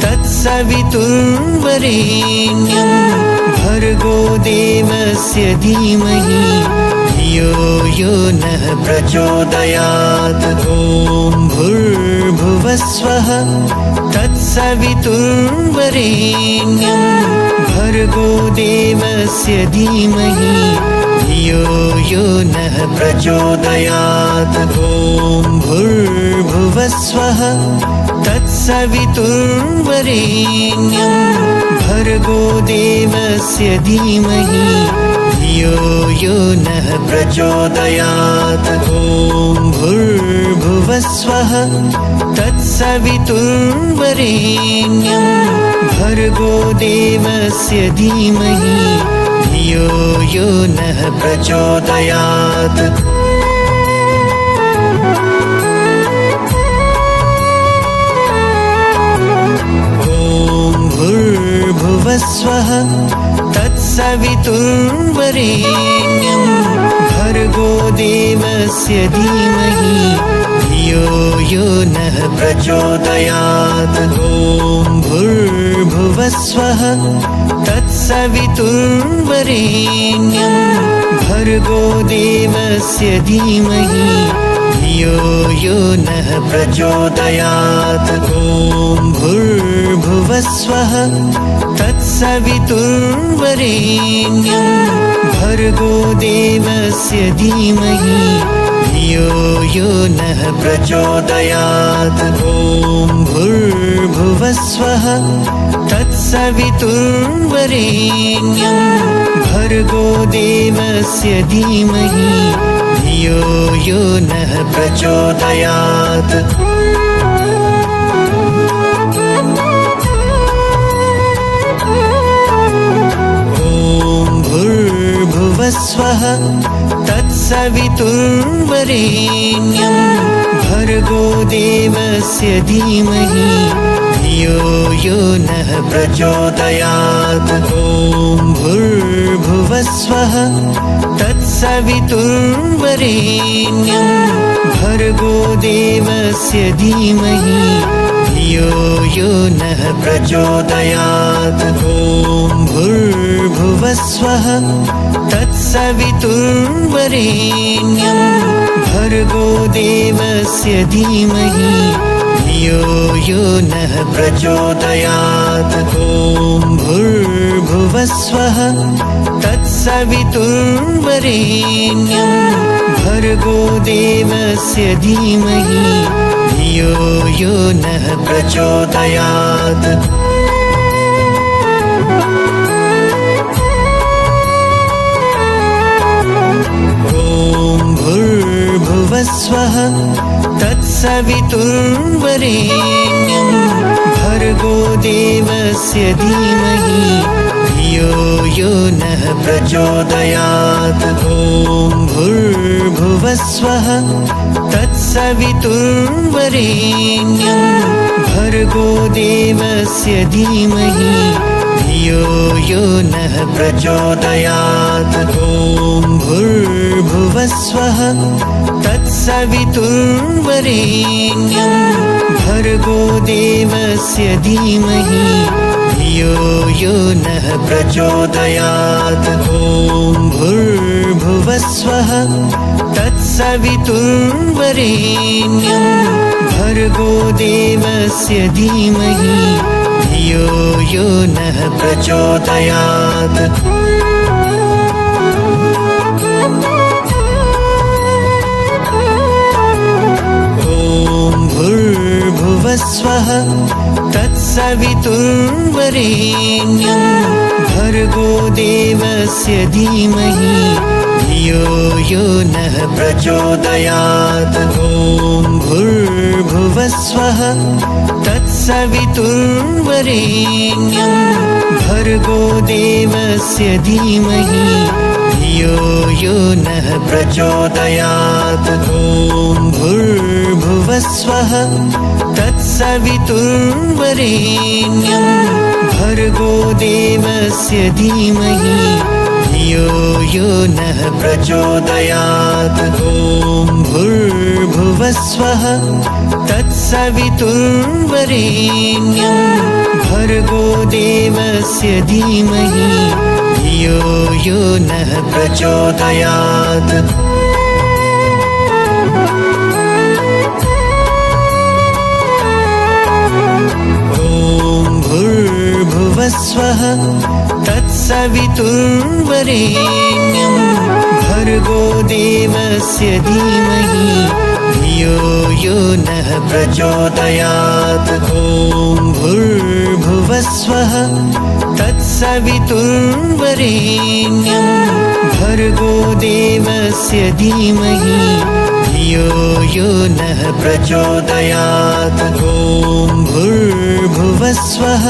तत्सवितुर्वरेण्यं भर्गो देवस्य धीमहि धियो यो नः प्रचोदयात्। ॐ भूर्भुवस्वः तत्सवितुर्वरेण्यं भर्गो देवस्य धीमहि धियो यो नः प्रचोदयात्। ॐ भूर्भुवस्वः तत्सवितुर्वरेण्यं भर्गो देवस्य धीमहि धियो यो नः प्रचोदयात्। ॐ भूर्भुवस्वः तत्सवितुर्वरेण्यं भर्गो देवस्य धीमहि धियो यो नः प्रचोदयात्। भूर्भुवस्वः तत्सवितुर्वरेण्यं भर्गो देवस्य धीमहि धियो यो नः प्रचोदयात्। ॐ भूर्भुवस्वः तत्सवितुर्वरेण्यं भर्गो देवस्य धीमहि धियो यो नः प्रचोदयात्। ॐ भूर्भुवस्वः तत्सवितुर्वरेण्यं भर्गो देवस्य धीमहि धियो यो नः प्रचोदयात्। ॐ भूर्भुवस्वः तत्सवितुर्वरेण्यं भर्गो देवस्य धीमहि धियो यो नः प्रचोदयात्। भूर्भुवस्वः तत्सवितुर्वरेण्यं भर्गो देवस्य धीमहि धियो यो नः प्रचोदयात्। ॐ भूर्भुवस्वः तत्सवितुर्वरेण्यं भर्गो देवस्य धीमहि धियो यो नः प्रचोदयात्। ॐ भूर्भुवस्वः तत्सवितुर्वरेण्यं भर्गो देवस्य धीमहि धियो यो नः प्रचोदयात्। ॐ भूर्भुवस्वः तत्सवितुर्वरेण्यं भर्गो देवस्य धीमहि धियो यो नः प्रचोदयात्। भूर्भुवस्वः तत्सवितुर्वरेण्यं भर्गो देवस्य धीमहि धियो यो नः प्रचोदयात्। ॐ भूर्भुवस्वः तत्सवितुर्वरेण्यं भर्गो देवस्य धीमहि धियो यो नः प्रचोदयात्। ॐ भूर्भुवस्वः तत्सवितुर्वरेण्यं भर्गो देवस्य धीमहि धियो यो नः प्रचोदयात्। ॐ भूर्भुवस्वः तत्सवितुर्वरेण्यं भर्गो देवस्य धीमहि धियो यो नः प्रचोदयात्। भूर्भुवस्वः तत्सवितुर्वरेण्यं भर्गो देवस्य धीमहि धियो यो नः प्रचोदयात्। ॐ भूर्भुवस्वः तत्सवितुर्वरेण्यं भर्गो देवस्य धीमहि धियो यो नः प्रचोदयात्। ॐ भूर्भुवस्वः तत्सवितुर्वरेण्यं भर्गो देवस्य धीमहि धियो यो नः प्रचोदयात्। ॐ भूर्भुवस्वः भूर्भुवस्वः तत्सवितुर्वरेण्यं भर्गो देवस्य धीमहि धियो यो नः प्रचोदयात्। भूर्भुवस्वः तत्सवितुर्वरेण्यं भर्गो देवस्य धीमहि धियो यो नः प्रचोदयात्। ॐ भूर्भुवस्वः तत्सवितुर्वरेण्यं भर्गो देवस्य धीमहि धियो यो नः प्रचोदयात्। ॐ भूर्भुवस्वः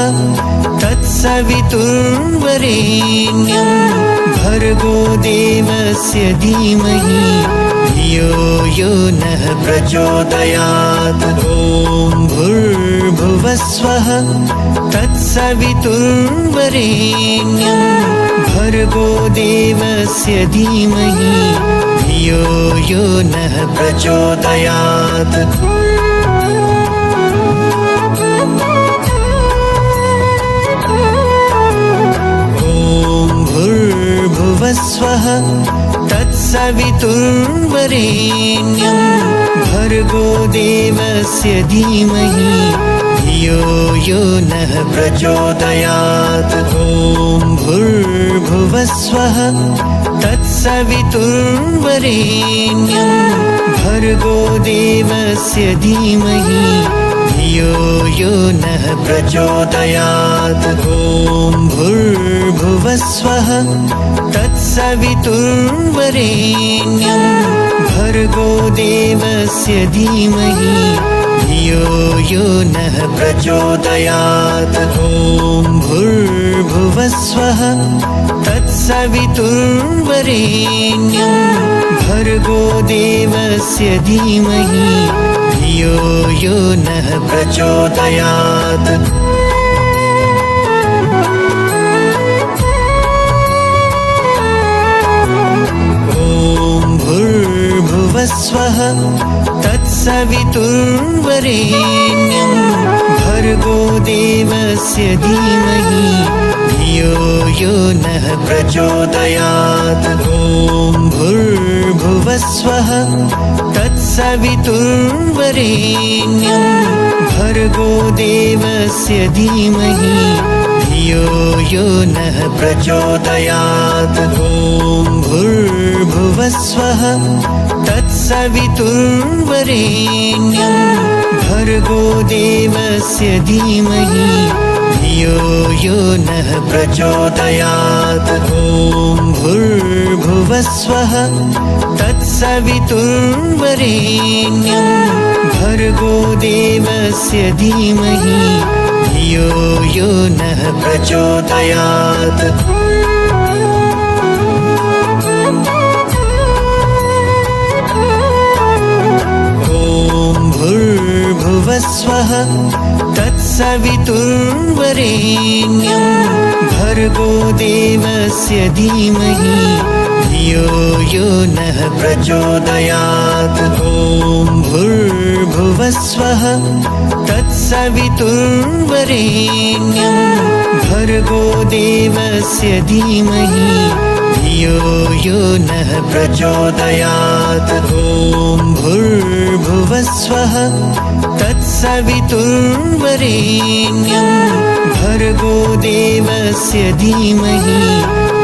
तत्सवितुर्वरेण्यं भर्गो देवस्य धीमहि धियो यो नः प्रचोदयात्। ॐ भूर्भुवस्वः तत्सवितुर्वरेण्यं भर्गो देवस्य धीमहि धियो यो नः प्रचोदयात्। भूर्भुवस्वः तत्सवितुर्वरेण्यं भर्गो देवस्य धीमहि धियो यो नः प्रचोदयात्। ॐ भूर्भुवस्वः तत्सवितुर्वरेण्यं भर्गो देवस्य धीमहि धियो यो नः प्रचोदयात्। ॐ भूर्भुवस्वः तत्सवितुर्वरेण्यं भर्गो देवस्य धीमहि धियो यो नः प्रचोदयात्। ॐ भूर्भुवस्वः तत्सवितुर्वरेण्यं भर्गो देवस्य धीमहि धियो यो नः प्रचोदयात्। भूर्भुवस्वः तत्सवितुर्वरेण्यं भर्गो देवस्य धीमहि धियो यो नः प्रचोदयात्। ॐ भूर्भुवस्वः तत्सवितुर्वरेण्यं भर्गो देवस्य धीमहि धियो यो नः प्रचोदयात्। ॐ भूर्भुवस्वः तत्सवितुर्वरेण्यं भर्गो देवस्य धीमहि धियो यो नः प्रचोदयात्। ॐ भूर्भुवस्वः तत्सवितुर्वरेण्यं भर्गो देवस्य धीमहि धियो यो नः प्रचोदयात्। भूर्भुवस्वः तत्सवितुर्वरेण्यं भर्गो देवस्य धीमहि धियो यो नः प्रचोदयात्। ॐ भूर्भुवस्वः तत्सवितुर्वरेण्यं भर्गो देवस्य धीमहि धियो यो नः प्रचोदयात्। ॐ भूर्भुवस्वः तत्सवितुर्वरेण्यं भर्गो देवस्य धीमहि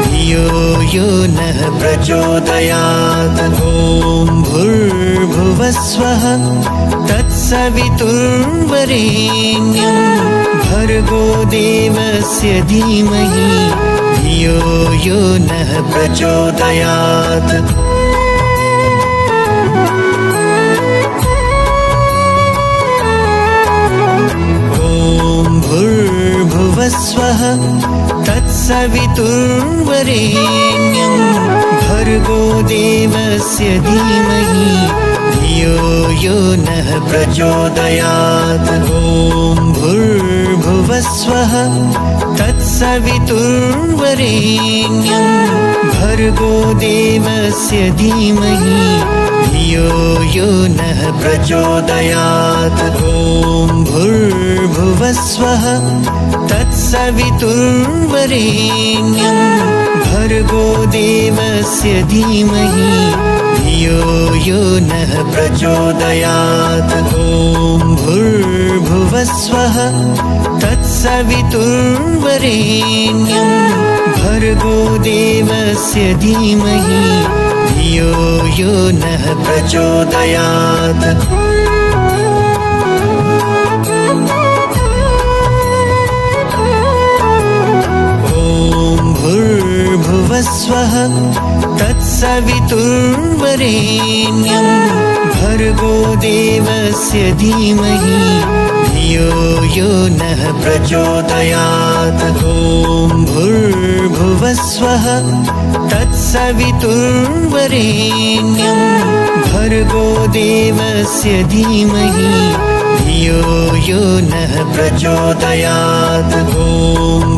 धियो यो नः प्रचोदयात्। ॐ भूर्भुवस्वः तत्सवितुर्वरेण्यं भर्गो देवस्य धीमहि धियो यो नः प्रचोदयात्। भूर्भुवस्वः तत्सवितुर्वरेण्यं भर्गो देवस्य धीमहि धियो यो नः प्रचोदयात्। ॐ भूर्भुवस्वः तत्सवितुर्वरेण्यं भर्गो देवस्य धीमहि धियो धियो यो नः प्रचोदयात्। ॐ भूर्भुवस्वः तत्सवितुर्वरेण्यं भर्गो देवस्य धीमहि धियो यो नः प्रचोदयात्। ॐ भूर्भुवस्वः तत्सवितुर्वरेण्यं भर्गो देवस्य धीमहि धियो यो नः प्रचोदयात्। भूर्भुवस्वः तत्सवितुर्वरेण्यं भर्गो देवस्य धीमहि धियो यो नः प्रचोदयात्। ॐ भूर्भुवस्वः तत्सवितुर्वरेण्यं भर्गो देवस्य धीमहि धियो यो नः प्रचोदयात्। ॐ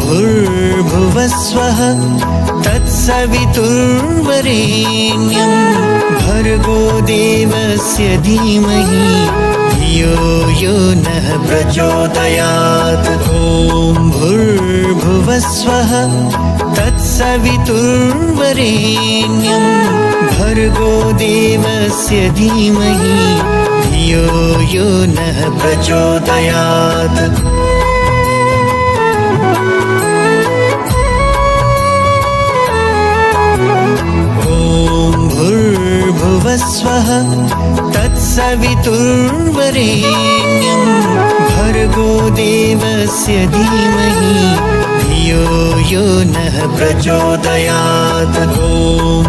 भूर्भुवस्वः तत्सवितुर्वरेण्यं भर्गो देवस्य धीमहि धियो यो नः प्रचोदयात्। ॐ भूर्भुवस्वः तत्सवितुर्वरेण्यं भर्गो देवस्य धीमहि धियो यो नः प्रचोदयात्। भूर्भुवस्वः तत्सवितुर्वरेण्यं भर्गो देवस्य धीमहि धियो यो नः प्रचोदयात्। ॐ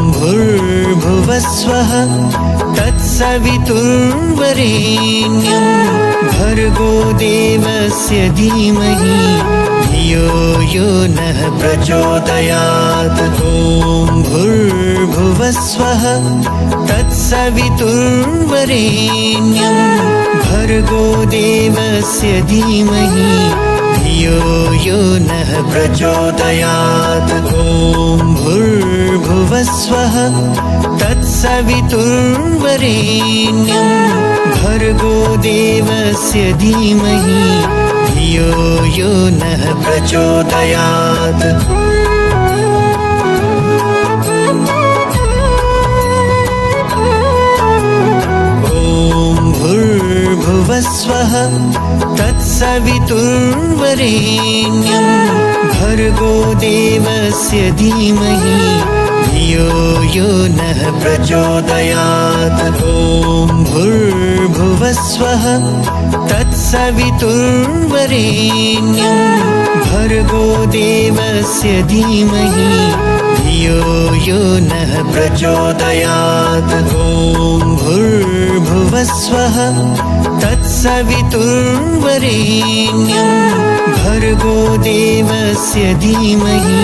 भूर्भुवस्वः तत्सवितुर्वरेण्यं भर्गो देवस्य धीमहि धियो यो नः प्रचोदयात्। ॐ भूर्भुवस्वः तत्सवितुर्वरेण्यं भर्गो देवस्य धीमहि धियो यो नः प्रचोदयात्। ॐ भूर्भुवस्वः तत्सवितुर्वरेण्यं भर्गो देवस्य धीमहि धियो यो नः प्रचोदयात्। भूर्भुवस्वः तत्सवितुर्वरेण्यं भर्गो देवस्य धीमहि धियो यो नः प्रचोदयात्। ॐ भूर्भुवस्वः तत्सवितुर्वरेण्यं भर्गो देवस्य धीमहि धियो यो नः प्रचोदयात्। ॐ भूर्भुवस्वः तत्सवितुर्वरेण्यं भर्गो देवस्य धीमहि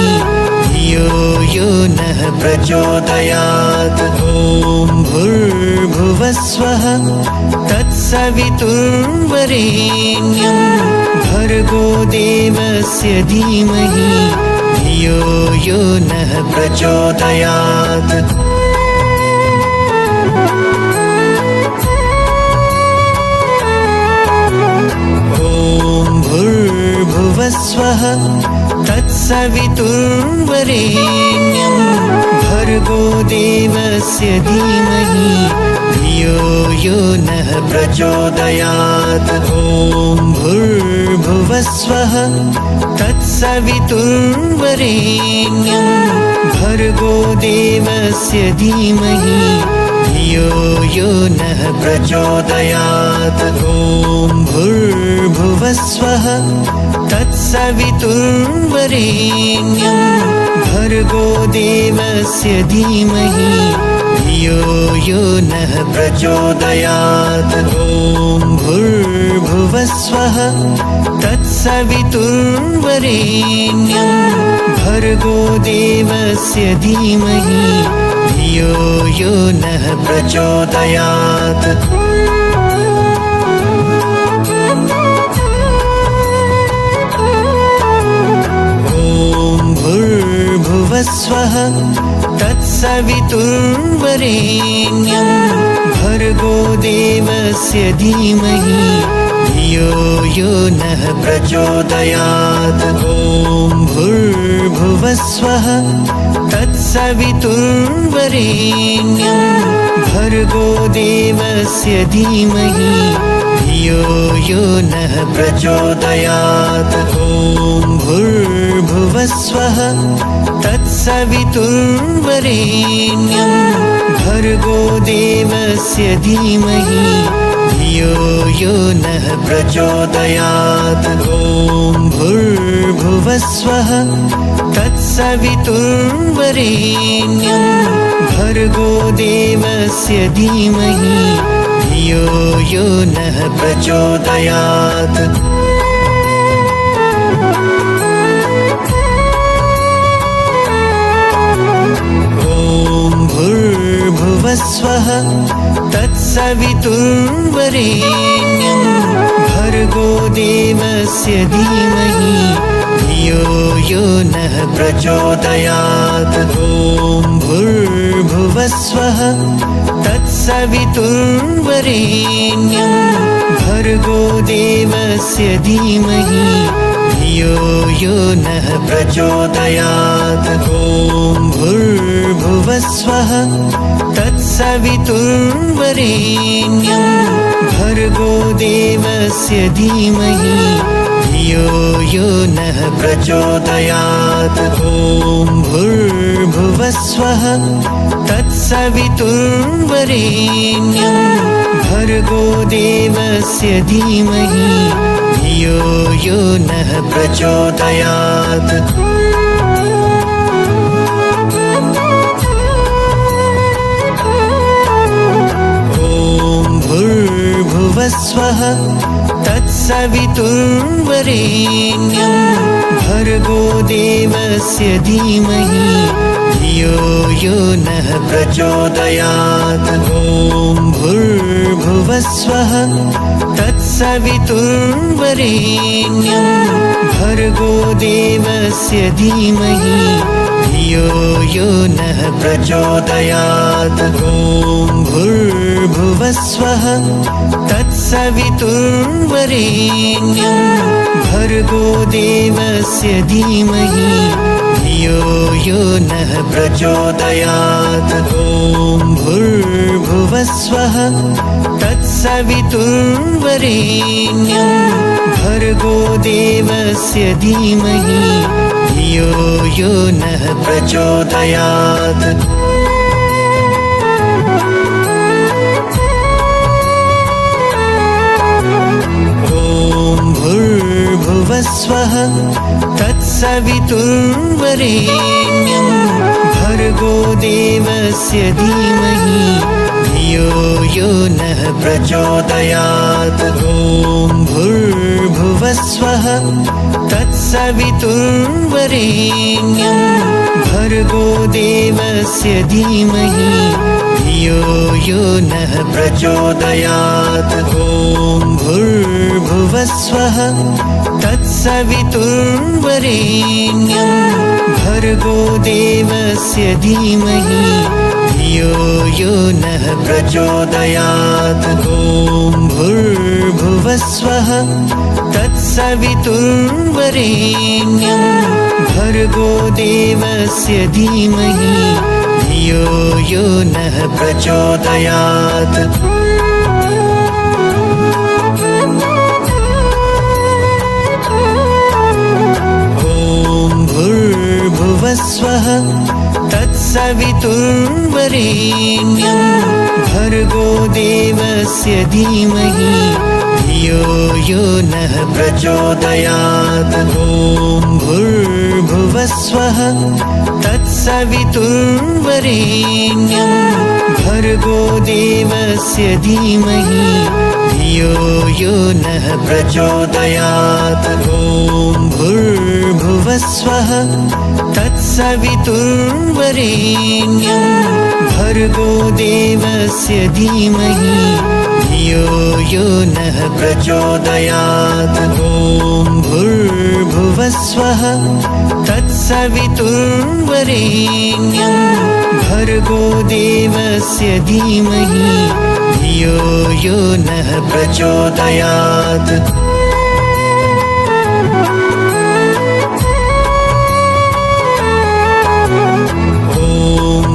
धियो यो नः प्रचोदयात्। ॐ भूर्भुवस्वः तत्सवितुर्वरेण्यं भर्गो देवस्य धीमहि धियो यो नः प्रचोदयात्। भूर्भुवस्वः तत्सवितुर्वरेण्यं भर्गो देवस्य धीमहि धियो यो नः प्रचोदयात्। ॐ भूर्भुवस्वः तत्सवितुर्वरेण्यं भर्गो देवस्य धीमहि धियो यो नः प्रचोदयात्। ॐ भूर्भुवस्वः तत्सवितुर्वरेण्यं भर्गो देवस्य धीमहि धियो यो नः प्रचोदयात्। ॐ भूर्भुवस्वः तत्सवितुर्वरेण्यं भर्गो देवस्य धीमहि धियो यो नः प्रचोदयात्। भूर्भुवस्वः तत्सवितुर्वरेण्यं देवस्य धीमहि धियो यो नः प्रचोदयात्। ॐ भूर्भुवस्वः तत्सवितुर्वरेण्यं भर्गो देवस्य धीमहि धियो यो नः प्रचोदयात्। ॐ भूर्भुवस्वः तत्सवितुर्वरेण्यं भर्गो देवस्य धीमहि धियो यो नः प्रचोदयात्। ॐ भूर्भुवस्वः तत्सवितुर्वरेण्यं भर्गो देवस्य धीमहि धियो यो नः प्रचोदयात्। भूर्भुवस्वः तत्सवितुर्वरेण्यं भर्गो देवस्य धीमहि धियो यो नः प्रचोदयात्। ॐ भूर्भुवस्वः तत्सवितुर्वरेण्यं भर्गो देवस्य धीमहि धियो यो नः प्रचोदयात्। ॐ भूर्भुवस्वः तत्सवितुर्वरेण्यं भर्गो देवस्य धीमहि धियो यो नः प्रचोदयात्। ॐ भूर्भुवस्वः तत्सवितुर्वरेण्यं भर्गो देवस्य धीमहि धियो यो नः प्रचोदयात्। भूर्भुवस्वः तत्सवितुर्वरेण्यं भर्गो देवस्य धीमहि धियो यो नः प्रचोदयात्। ॐ भूर्भुवस्वः तत्सवितुर्वरेण्यं भर्गो देवस्य धीमहि धियो यो नः प्रचोदयात्। ॐ भूर्भुवस्वः तत्सवितुर्वरेण्यं भर्गो देवस्य धीमहि धियो यो नः प्रचोदयात्। ॐ भूर्भुवस्वः तत्सवितुर्वरेण्यं भर्गो देवस्य धीमहि धियो यो नः प्रचोदयात्। भूर्भुवस्वः तत्सवितुर्वरेण्यं भर्गो देवस्य धीमहि धियो यो नः प्रचोदयात्। ॐ भूर्भुवस्वः तत्सवितुर्वरेण्यं भर्गो देवस्य धीमहि धियो यो नः प्रचोदयात्। ॐ भूर्भुवस्वः तत्सवितुर्वरेण्यं भर्गो देवस्य धीमहि धियो यो नः प्रचोदयात्। ॐ भूर्भुवस्वः तत्सवितुर्वरेण्यं भर्गो देवस्य धीमहि धियो यो नः प्रचोदयात्। भूर्भुवस्वः तत्सवितुर्वरेण्यं भर्गो देवस्य धीमहि धियो यो नः प्रचोदयात्। ॐ भूर्भुवस्वः तत्सवितुर्वरेण्यं भर्गो देवस्य धीमहि धियो यो नः प्रचोदयात्। ॐ भूर्भुवस्वः तत्सवितुर्वरेण्यं भर्गो देवस्य धीमहि धियो यो नः प्रचोदयात्। ॐ भूर्भुवस्वः तत्सवितुर्वरेण्यं भर्गो देवस्य धीमहि धियो यो नः प्रचोदयात्।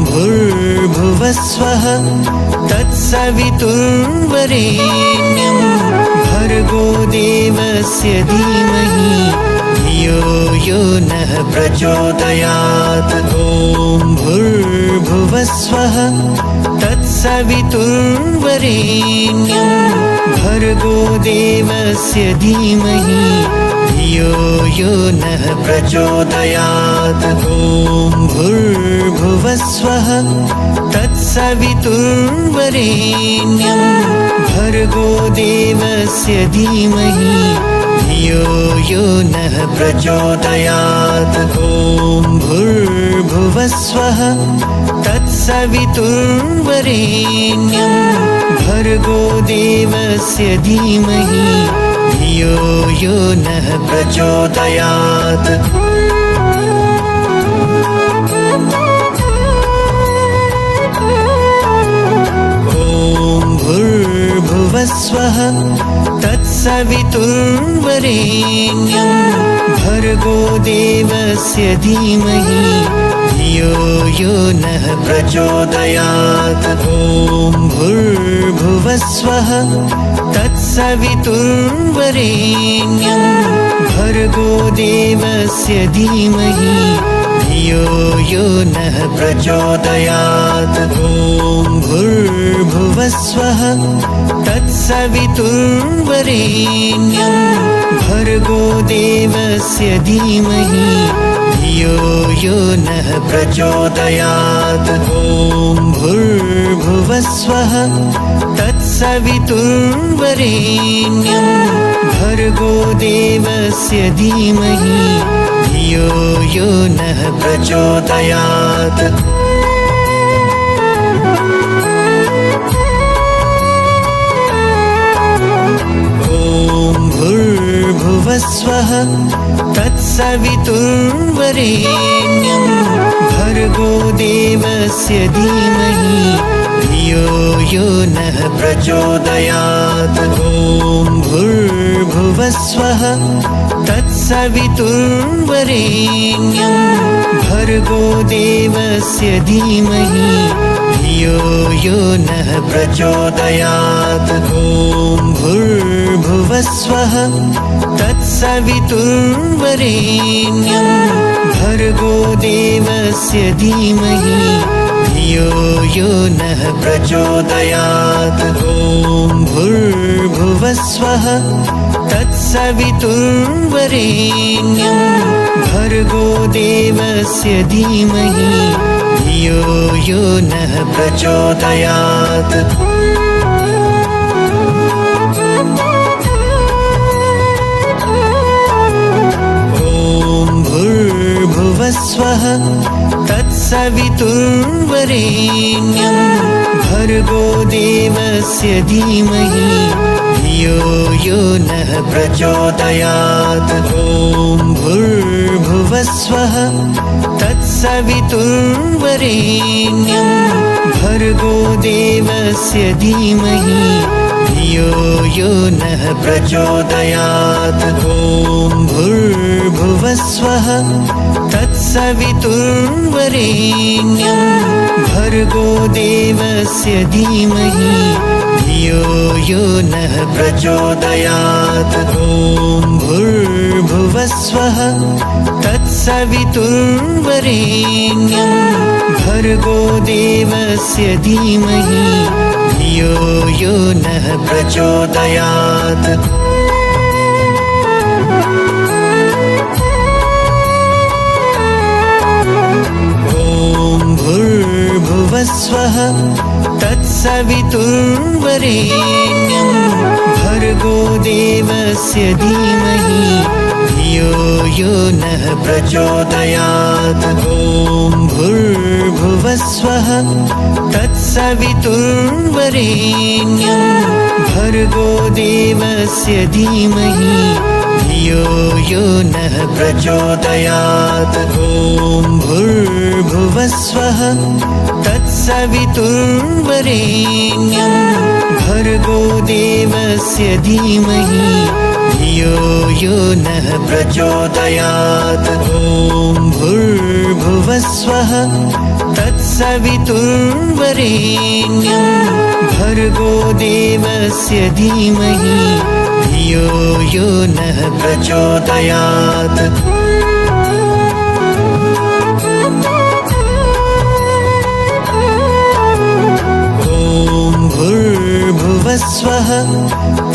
भूर्भुवस्वः तत्सवितुर्वरेण्यं भर्गो देवस्य धीमहि धियो यो नः प्रचोदयात्। ॐ भूर्भुवस्वः तत्सवितुर्वरेण्यं भर्गो देवस्य धीमहि धियो यो नः प्रचोदयात्। ॐ भूर्भुवस्वः तत्सवितुर्वरेण्यं भर्गो देवस्य धीमहि धियो यो नः प्रचोदयात्। ॐ भूर्भुवस्वः तत्सवितुर्वरेण्यं भर्गो देवस्य धीमहि धियो यो नः प्रचोदयात्। भूर्भुवस्वः तत्सवितुर्वरेण्यं भर्गो देवस्य धीमहि धियो यो नः प्रचोदयात्। ॐ भूर्भुवस्वः तत्सवितुर्वरेण्यं भर्गो देवस्य धीमहि धियो यो नः प्रचोदयात्। ॐ भूर्भुवस्वः तत्सवितुर्वरेण्यं भर्गो देवस्य धीमहि धियो यो नः प्रचोदयात्। ॐ भूर्भुवस्वः तत्सवितुर्वरेण्यं भर्गो देवस्य धीमहि धियो यो नः प्रचोदयात्। भूर्भुवस्वः तत्सवितुर्वरेण्यं भर्गो देवस्य धीमहि धियो यो नः प्रचोदयात्। ॐ भूर्भुवस्वः तत्सवितुर्वरेण्यं भर्गो देवस्य धीमहि धियो यो नः प्रचोदयात्। ॐ भूर्भुवस्वः तत्सवितुर्वरेण्यं भर्गो देवस्य धीमहि धियो यो नः प्रचोदयात्। ॐ भूर्भुवस्वः तत्सवितुर्वरेण्यं भर्गो देवस्य धीमहि धियो यो नः प्रचोदयात्। भूर्भुवस्वः तत्सवितुर्वरेण्यं भर्गो देवस्य धीमहि धियो यो नः प्रचोदयात्। ॐ भूर्भुवस्वः तत्सवितुर्वरेण्यं भर्गो देवस्य धीमहि धियो यो नः प्रचोदयात्। ॐ भूर्भुवस्वः तत्सवितुर्वरेण्यं भर्गो देवस्य धीमहि धियो यो नः प्रचोदयात्। ॐ भूर्भुवस्वः तत्सवितुर्वरेण्यं भर्गो देवस्य धीमहि धियो यो नः प्रचोदयात्। ॐ भूर्भुवस्वः तत्सवितुर्वरेण्यं भर्गो देवस्य धीमहि धियो यो नः प्रचोदयात्। ॐ भूर्भुवस्वः तत्सवितुर्वरेण्यं भर्गो देवस्य धीमहि धियो यो नः प्रचोदयात्। ॐ भूर्भुवस्वः तत्सवितुर्वरेण्यं भर्गो देवस्य धीमहि धियो यो नः प्रचोदयात्। भूर्भुवस्वः तत्सवितुर्वरेण्यं भर्गो देवस्य धीमहि धियो यो नः प्रचोदयात्। ॐ भूर्भुवस्वः तत्सवितुर्वरेण्यं भर्गो देवस्य धीमहि धियो यो नः प्रचोदयात्। ॐ भूर्भुवस्वः तत्सवितुर्वरेण्यं देवस्य धीमहि धियो यो नः प्रचोदयात्। ॐ भूर्भुवस्वः तत्सवितुर्वरेण्यं भर्गो देवस्य धीमहि धियो यो नः प्रचोदयात्। भूर्भुवस्वः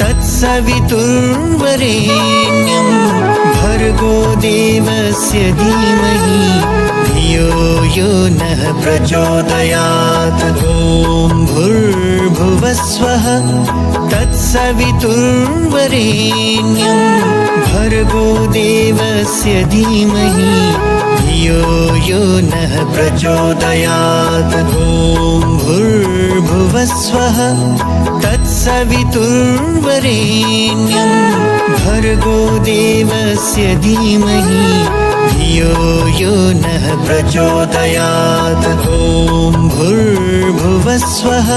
तत्सवितुर्वरेण्यं भर्गो देवस्य धीमहि धियो यो नः प्रचोदयात्। ॐ भूर्भुवस्वः तत्सवितुर्वरेण्यं भर्गो देवस्य धीमहि धियो यो नः प्रचोदयात्। ॐ भूर्भुवस्वः तत्सवितुर्वरेण्यं भर्गो देवस्य धीमहि धियो यो नः प्रचोदयात्। ॐ भूर्भुवस्वः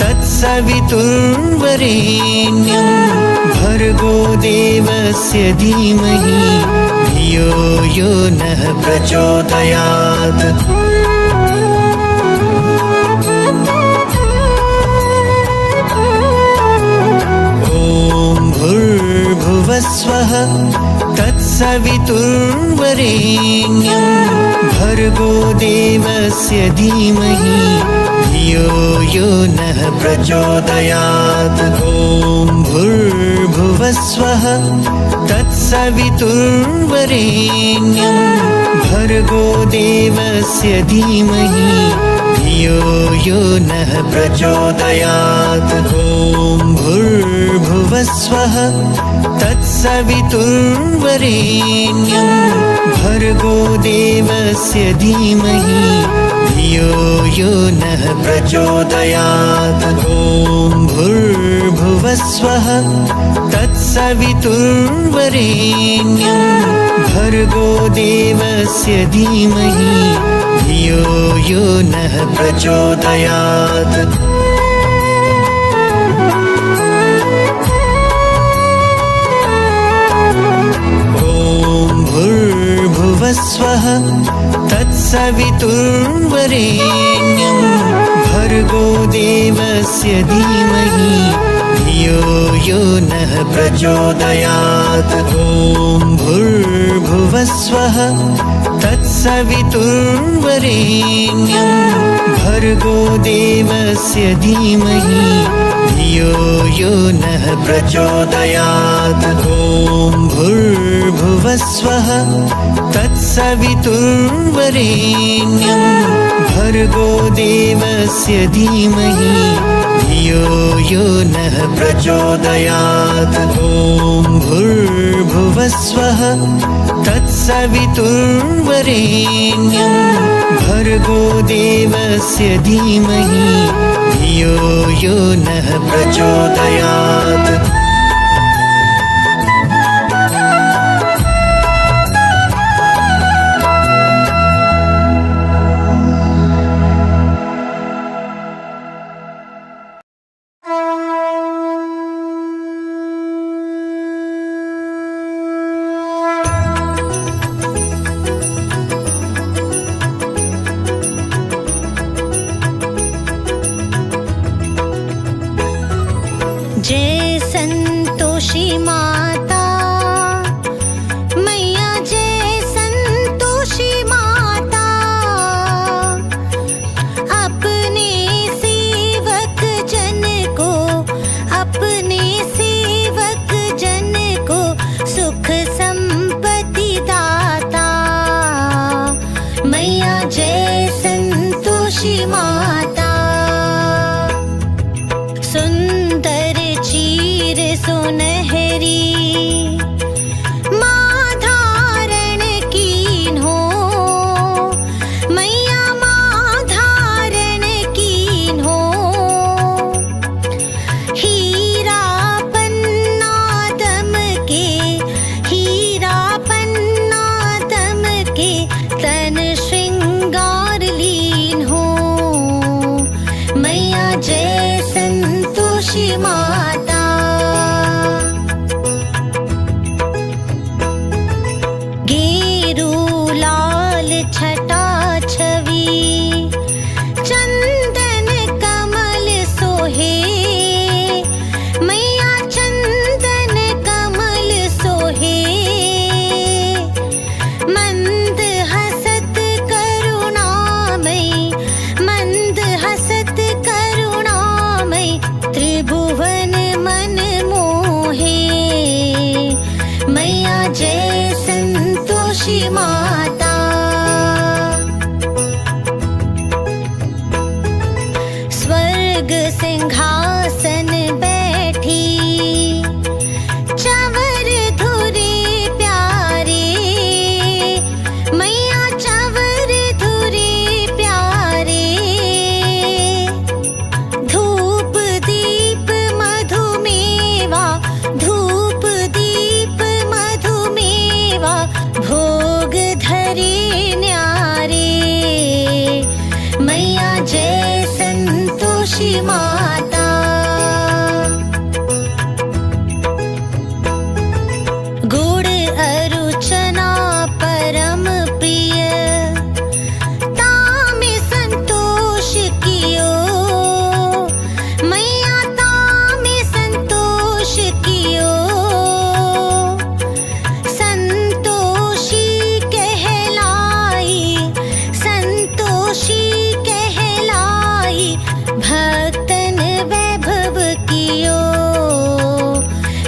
तत्सवितुर्वरेण्यं भर्गो देवस्य धीमहि धियो यो नः प्रचोदयात्। भूर्भुवस्वः तत्सवितुर्वरेण्यं भर्गो देवस्य धीमहि धियो यो नः प्रचोदयात्। ॐ भूर्भुवस्वः तत्सवितुर्वरेण्यं भर्गो देवस्य धीमहि धियो यो नः प्रचोदयात्। ॐ भूर्भुवस्वः तत्सवितुर्वरेण्यं भर्गो देवस्य धीमहि धियो यो नः प्रचोदयात्। ॐ भूर्भुवस्वः तत्सवितुर्वरेण्यं भर्गो देवस्य धीमहि धियो यो नः प्रचोदयात्। भूर्भुवस्वः तत्सवितुर्वरेण्यं भर्गो देवस्य धीमहि धियो यो नः प्रचोदयात्। ॐ भूर्भुवस्वः तत्सवितुर्वरेण्यं भर्गो देवस्य धीमहि धियो यो नः प्रचोदयात्। ॐ भूर्भुवस्वः तत्सवितुर्वरेण्यं भर्गो देवस्य धीमहि धियो यो नः प्रचोदयात्। ॐ भूर्भुवस्वः तत्सवितुर्वरेण्यं भर्गो देवस्य धीमहि धियो यो नः प्रचोदयात्। जय संतोषी माता मैया, जय संतोषी माता। अपने सेवक जन को, अपने सेवक जन को सुख संपत्ति दाता। मैया जय संतोषी माता। सुंदर चीर सुनहरी संतोषी माता। गेरू लाल छटा छवि चंदन कमल सोहे, मैया चंदन कमल सोहे। मंद हसत करुणामय, मंद हसत करुणामय, त्रिभुवन मन मोहे। मैया जय संतोषी माता। स्वर्ग सिंहासन बैठी चवर धुरे प्यारे, मैया चवर धुरे प्यारे। धूप दीप मधुमेवा, धूप दीप मधुमेवा, भोग धरे न्यारे। मैया जय संतोषी माता। गुड़ अरुचना परम प्रिय, तामे संतोष कियो। मैया तामे संतोष कियो। संतोषी कहलाई, संतोषी कहलाई, भक्तन वैभव कियो।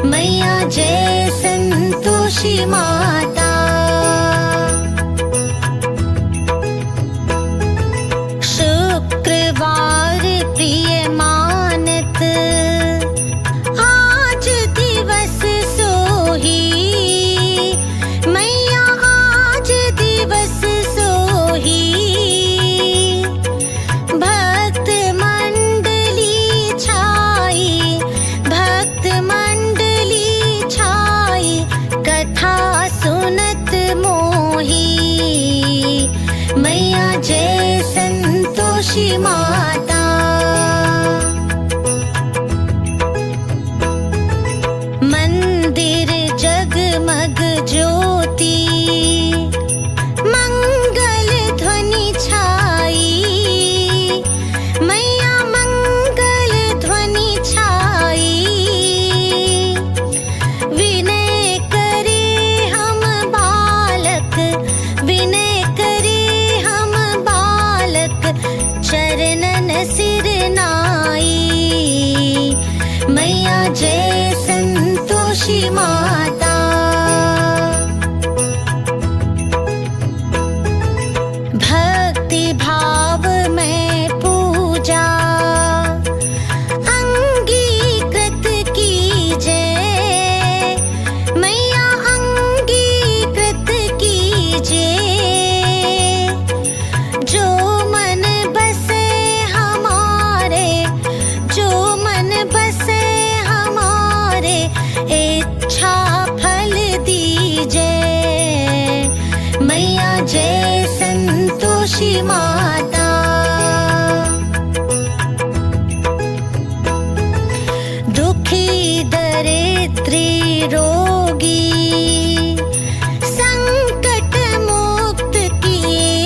मैया जय संतोषी माता। शुक्रवार प्रिय मानत, आज दिवस सोही। मैया आज दिवस सोही। भक्त मंडली छाई, भक्त मंडली छाई, कथा सुनत मोही। मैया जय संतोषी माता। मंदिर जगमग ज्योति, मंगल ध्वनि छाई। मैया मंगल ध्वनि छाई। विनय करे हम बालक, विनय करे हम बालक, चरणन सिर नाई। मैया जय संतोषी माता। भक्ति भाव में पूजा अंगीकृत कीजे। मैया अंगीकृत कीजे। जो मन बसे हमारे, जो मन बसे हमारे, इच्छा फल दीजे। मैया जय संतोषी माता। दुखी दरिद्री रोगी संकट मुक्त किए।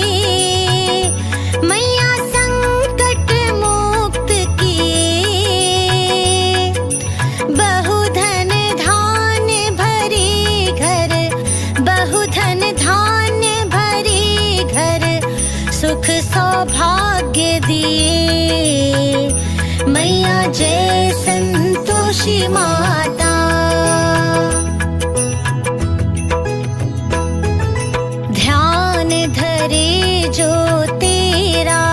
मैया संकट मुक्त किए। बहुधन धान्य भरे घर, बहुधन धान्य भरे घर, सुख सौभाग्य दिए। मैया जय संतोषी माता। ध्यान धरे जो तेरा,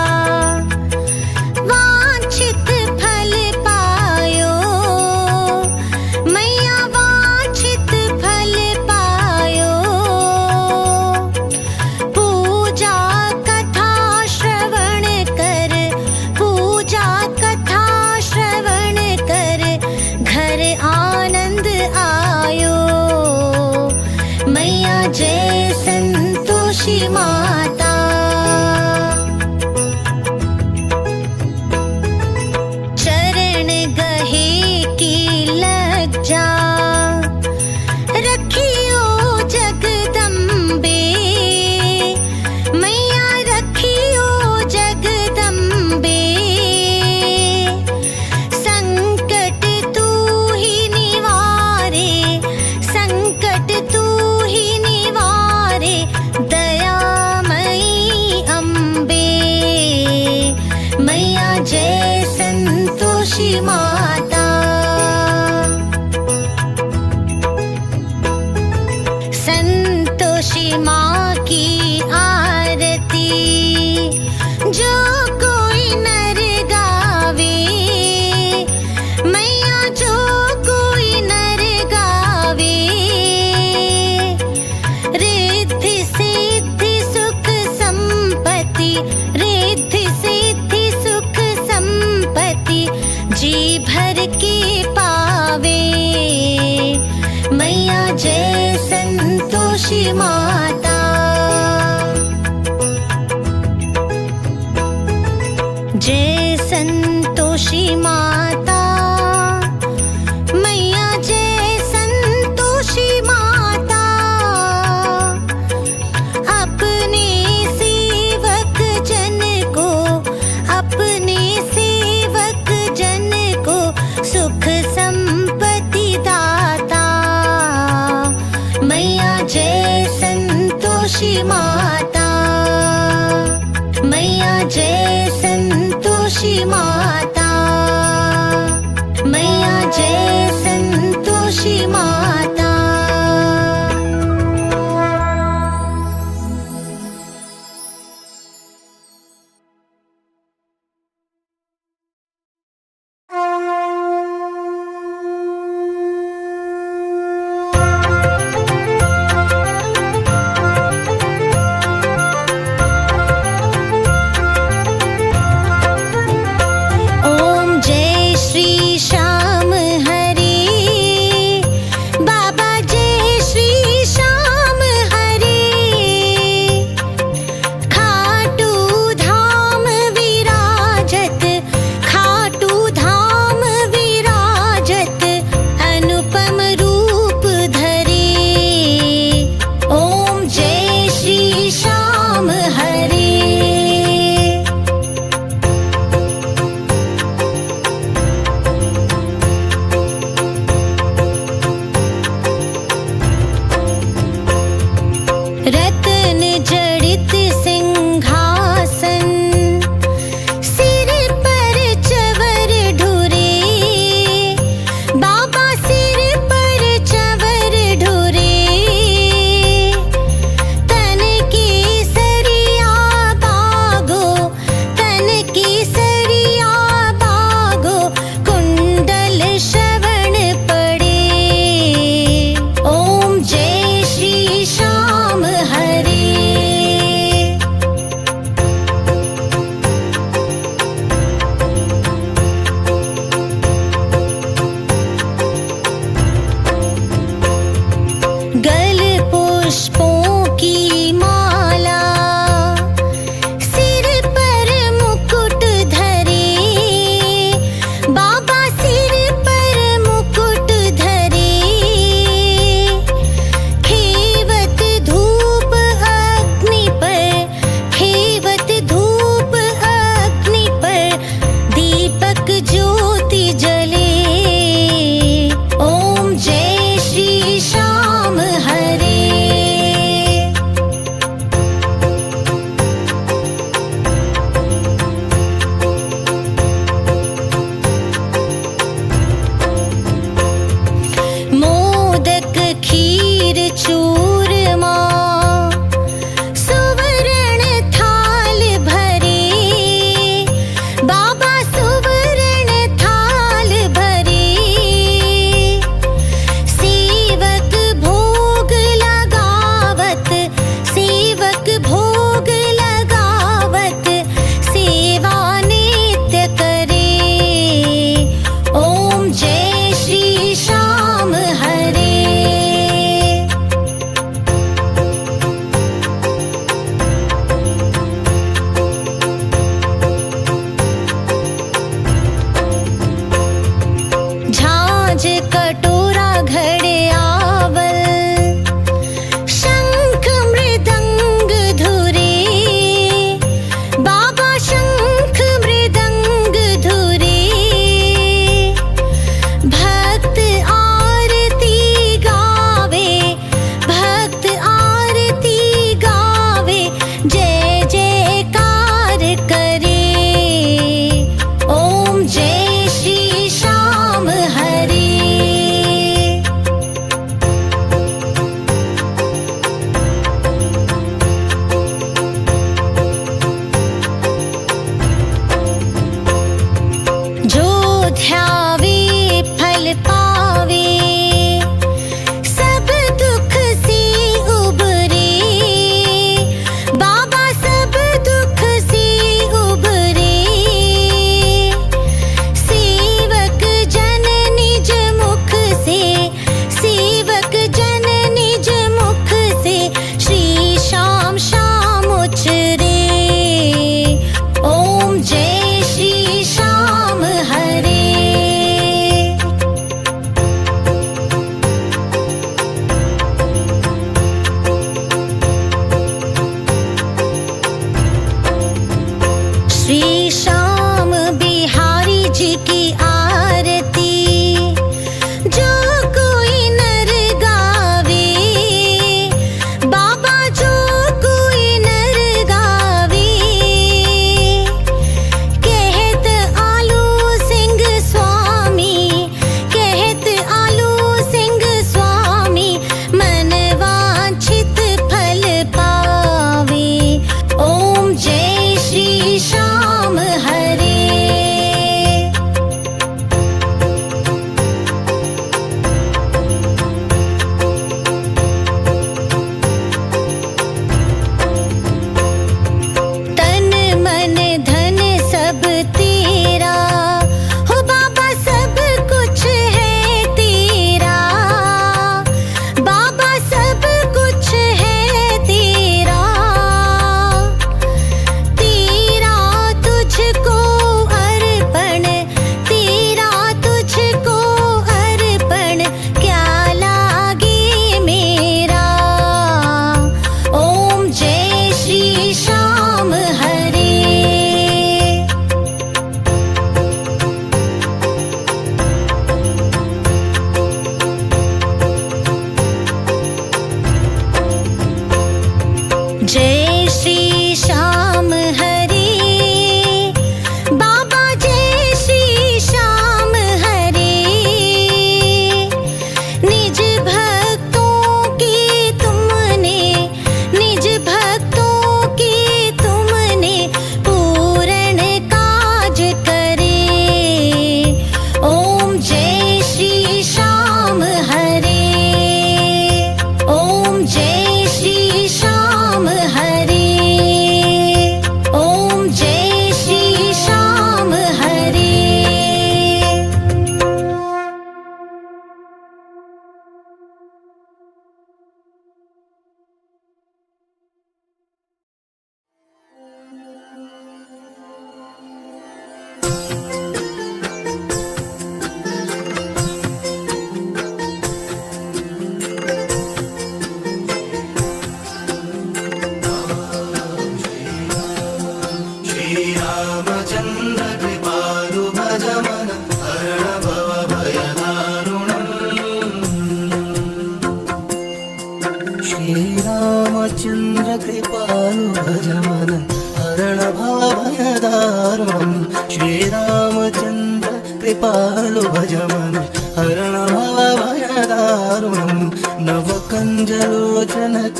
वांछित फल पायो। मैया वांछित फल पायो। पूजा कथा श्रवण कर, पूजा कथा श्रवण कर, घर आ की पावे। मैया जय संतोषी माता। जय संतोषी माता। मैया जय संतोषी माता। अपने सेवक जन को, अपने सेवक जन को सुख संपत्ति दाता। मैया जय संतोषी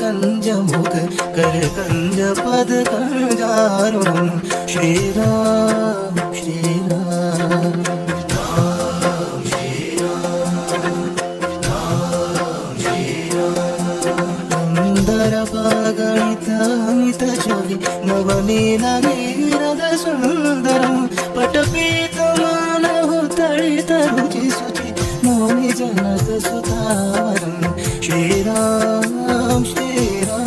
कंज मुख कर कंज पद कंजारुणम श्रीराम श्रीराम गणित चोरी नवनील नीरद सुंदरम पटपीतमानः तडित रुचि सुचि नौमि जनक सुतावरम श्रीराम श्रीराम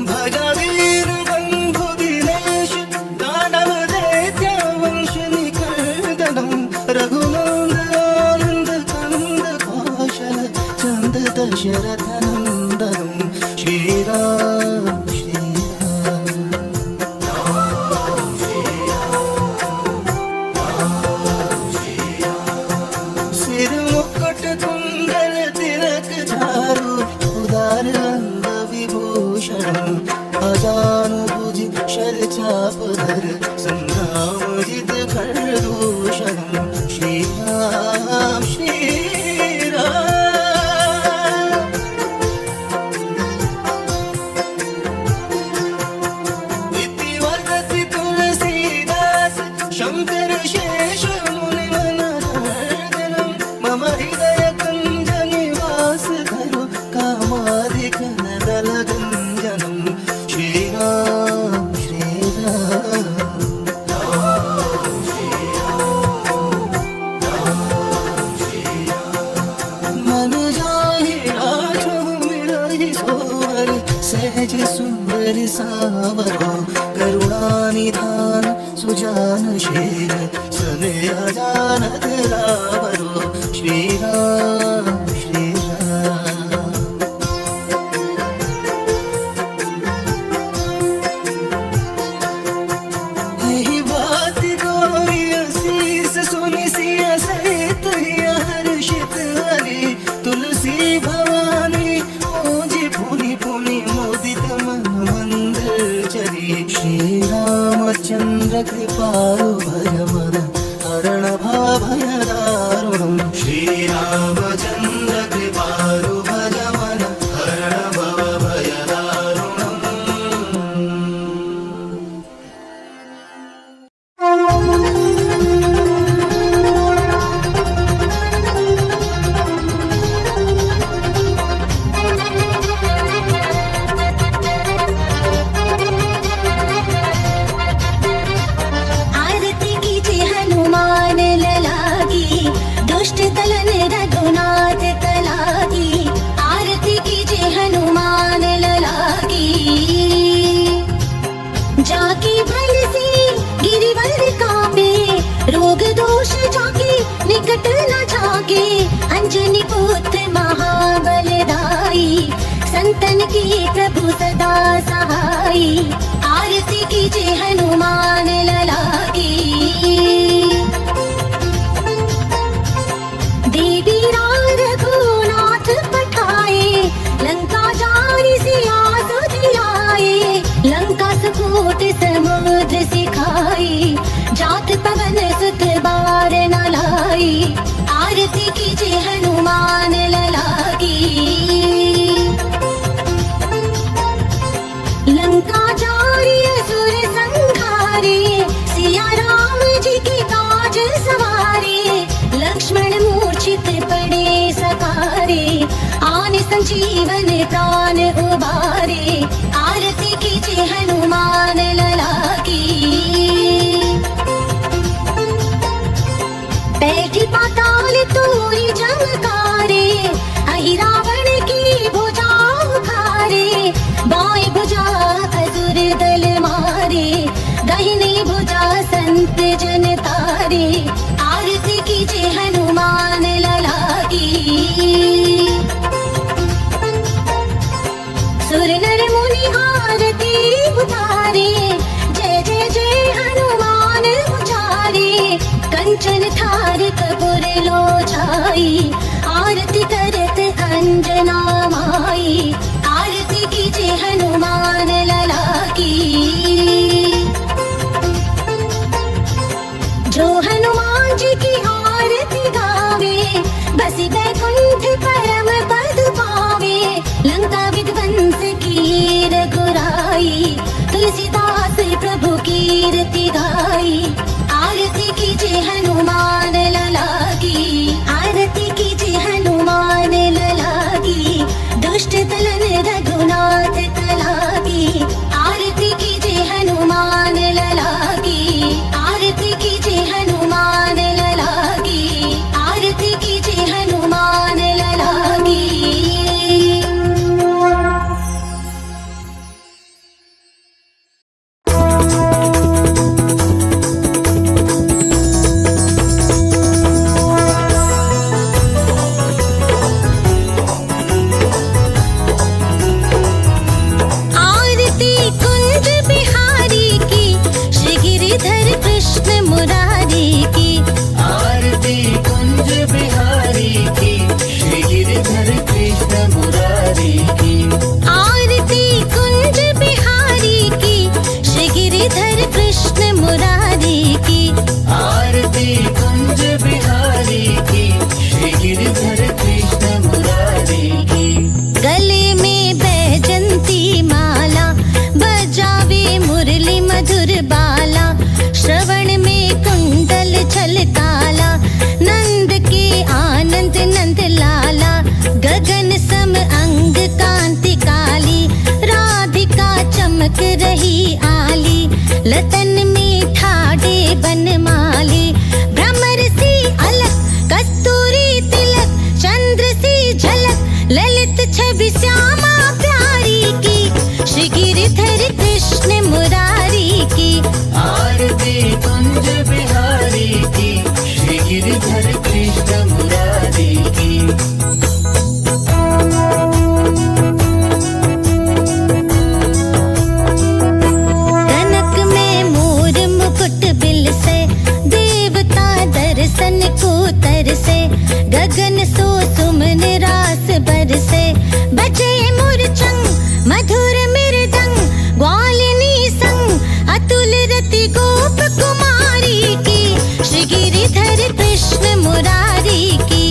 भजवीर बंधु दिनेश दानव दैत्य वंश निकर्दनम रघुनंदन दशरथ नंदनम श्रीराम श्रीराम सिर मुकुट कुंडल तिलक झारू उदार अंग विभूषण अजानुभुज शर चापधर संग्राम जित खरदूषण श्रीराम श्रीराम शंकर शेष मुनि मनर्दनम मम हृदय कुंज निवास करो कामादिक नदल गंजनम श्रीराम श्रीराम मन जाहि राजो मिलहि सोवर सहज सुंदर सावरो करुणानिधान सुजानशील स्नेह जानत रावरो श्रीराम श्रीराम यही बात गोरी असीस सुनि सिय सहित हर्षित हरि तुलसी भवानी पूजी पुनि पुनि मोदित मन मंदिर चरी श्रीरामचंद्र कृपालु भयमन हरण भय दारुणम श्रीरामचंद्र कृपालु भयमन हरण भय दारुणम आरती कीजिए हनुमान ललागी दुष्ट दलन रघुनाथ कलागी आरती कीजिए हनुमान ललागी जाकी भल से गिरिवर कापे रोग दोष जाके निकट न जाके अंजनी पुत्र महाबलदाई संतन की प्रभु सदा सहाई आरती कीजिए हनुमान ललागी देवी राम रघुनाथ पठाए लंका जारी सिया सुधियाए लंका सकोट समुद्र सिखाए जात पवन सुत बार न लाई आरती कीजिए हनुमान ललागी लंका जारी असुर संहारे सिया राम जी के काज सवारे लक्ष्मण मूर्छित पड़े सकारे आन संजीवन प्राण उबारे आरती कीजिए हनुमान ललागी बैठी पाताल तोरी जमकारे अहि रावण की भुजा उखारे बाएं भुजा असुर दल मारे दाहिनी भुजा संत जन तारे आरती कीजिए हनुमान ललागी सुर नर मुनि आरती उतारे जय जय जय हनुमान उचारे कंचन थार कपूर लो छाई आरती करत अंजना माई आरती कीजिए हनुमान ललागी जो हनुमान जी की आरती कीर्ति गाई। आरती कीजिए हनुमान लला की, आरती कीजिए हनुमान लला की, दुष्ट दलन रघुनाथ कला की। आरती कीजिए हनुमान लला की, आरती कीजिए हनुमान लला की, आरती कीजिए हनुमान लला की। आरती कुंज बिहारी की, श्री गिरिधर कृष्ण मुरारी की। आरती कुंज बिहारी की, श्री गिरिधर कृष्ण मुरारी की। आरती कुंज बिहारी की, श्री गिरिधर कृष्ण मुरारी की। आरती कुंज बिहारी की, श्री गिरिधर कृष्ण मुरारी की। गले में बैजंती माला, बजावे मुरली मधुर बाला। श्रवण में कुंडल छलकाला, नंद के आनंद नंद लाला। गगन सम अंग कांति काली, राधिका चमक रही आली। लतन में ठाडे बनमाली, भ्रमर सी अलक कस्तूरी तिलक। चंद्र सी झलक ललित छवि श्यामा प्यारी की, श्री गिरिधर कृष्ण मुरारी की। आरती कुंज बिहारी की, श्री गिरिधर कृष्ण मुरारी की। कनक में मोर मुकुट बिल से, देवता दर्शन को तरसे। गगन सो सुमन रास बरसे, बजे मुरचंग मधुर मृदंग। ग्वालिनी संग अतुल रति गोप कुमारी की, श्री गिरिधर कृष्ण मुरारी की।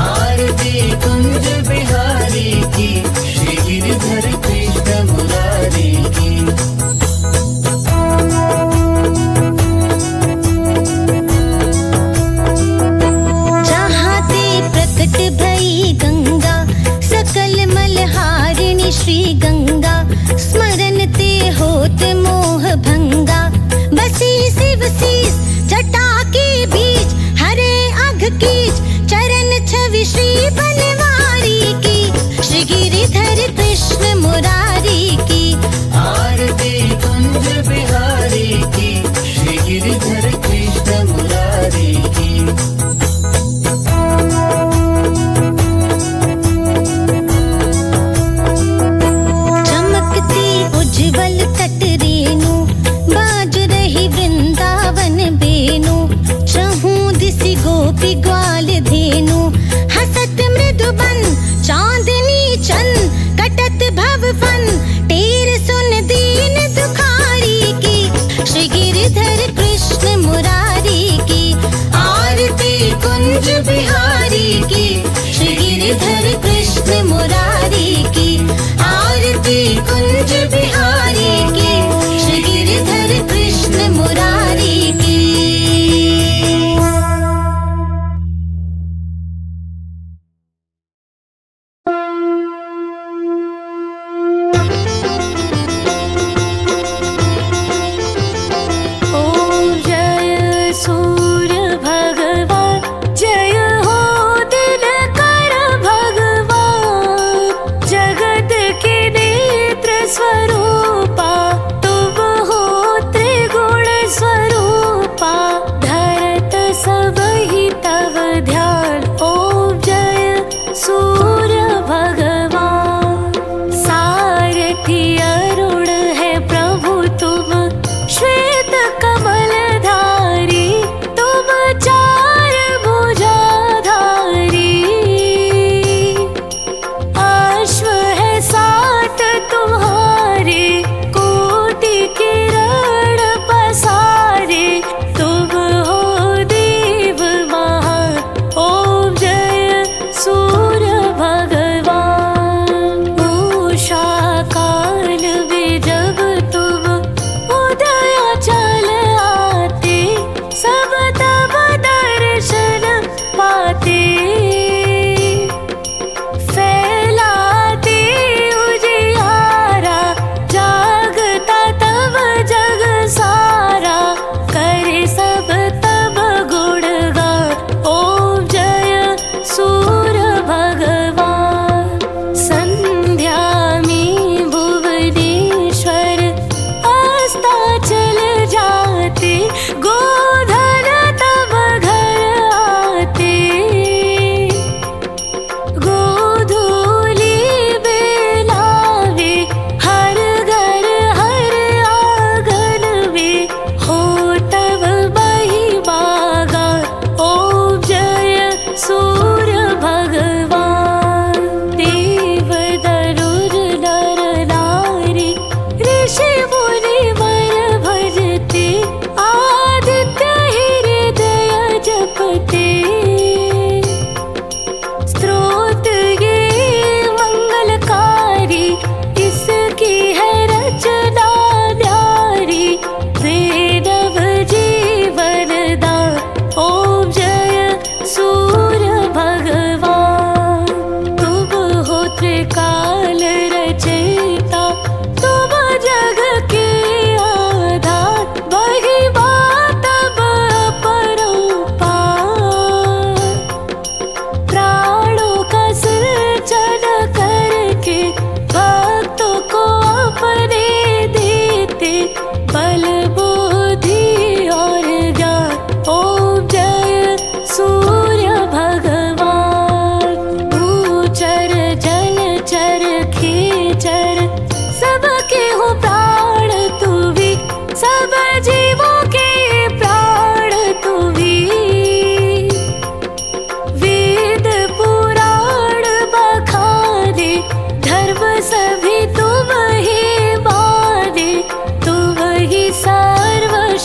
आरती कुंज बिहारी की, श्री गिरिधर कृष्ण मुरारी की। जहाँ ते प्रकट भई गंगा, सकल मलहारिणी श्री गंगा। स्मरण ते होत मोह भंगा, बसी शिव शीस जटा के बीच। हरे अघ कीच चरण छवि श्री बनवारी की, श्री गिरिधर कृष्ण मुरारी की। आरती कुंज बिहारी की, श्री गिरिधर कृष्ण मुरारी की। चमकती उज्जवल तट रेणु, बाज रही वृंदावन बेनु। चहूं दिसि गोपी ग्वाल धेनु, हसत मृदुबन चांदनी चंद। कटत भव फन टेर सुन दीन दुखारी की, श्री गिरिधर कृष्ण मुरारी की। आरती कुंज बिहारी की, श्री गिरिधर कृष्ण मुरारी की। आरती कुंज बिहारी की, श्री गिरिधर कृष्ण मुरारी की। ओम जय सूर्य भगवान, जय हो दिनकर भगवान। जग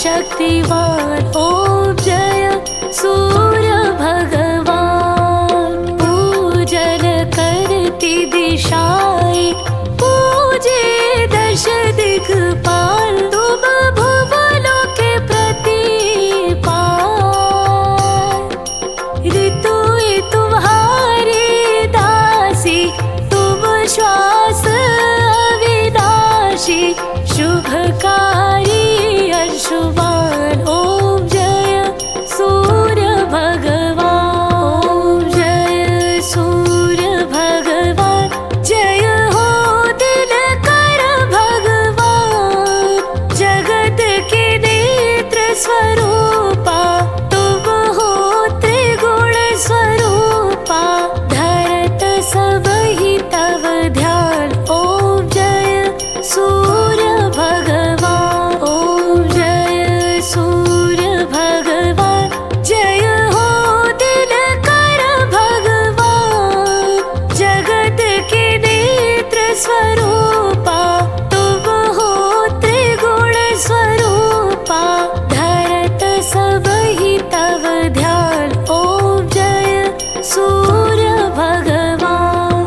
शक्तिवान ओम जय सूर्य भगवान। पूजन करती दिशाएं पूजे दश दिक्पाल। तुम भुवनों के प्रतिपाल। ऋतु तुम्हारी दासी तुम श्वास अविनाशी। शुभकारी अंशुमान ओम जय सूर्य भगवान। ओम जय सूर्य भगवान। जय हो दिनकर भगवान। जगत के नेत्र स्वरूपा तुम हो त्रिगुण स्वरूपा। धरत सब ही तव ध्यान ओम जय सूर्य भगवान। ओम जय सूर्य भगवान। जय हो दिनकर भगवान। जगत के नेत्र स्वरूपा तुम हो त्रिगुण स्वरूपा। धरत सब ही तव ध्यान ओम जय सूर्य भगवान।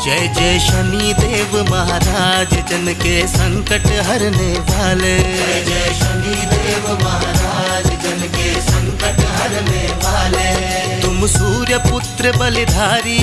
जय जय शनि देव महाराज जन के संकट हरने वाले। जय जय शनि देव महाराज जन के संकट हरने वाले। तुम सूर्य पुत्र बलिधारी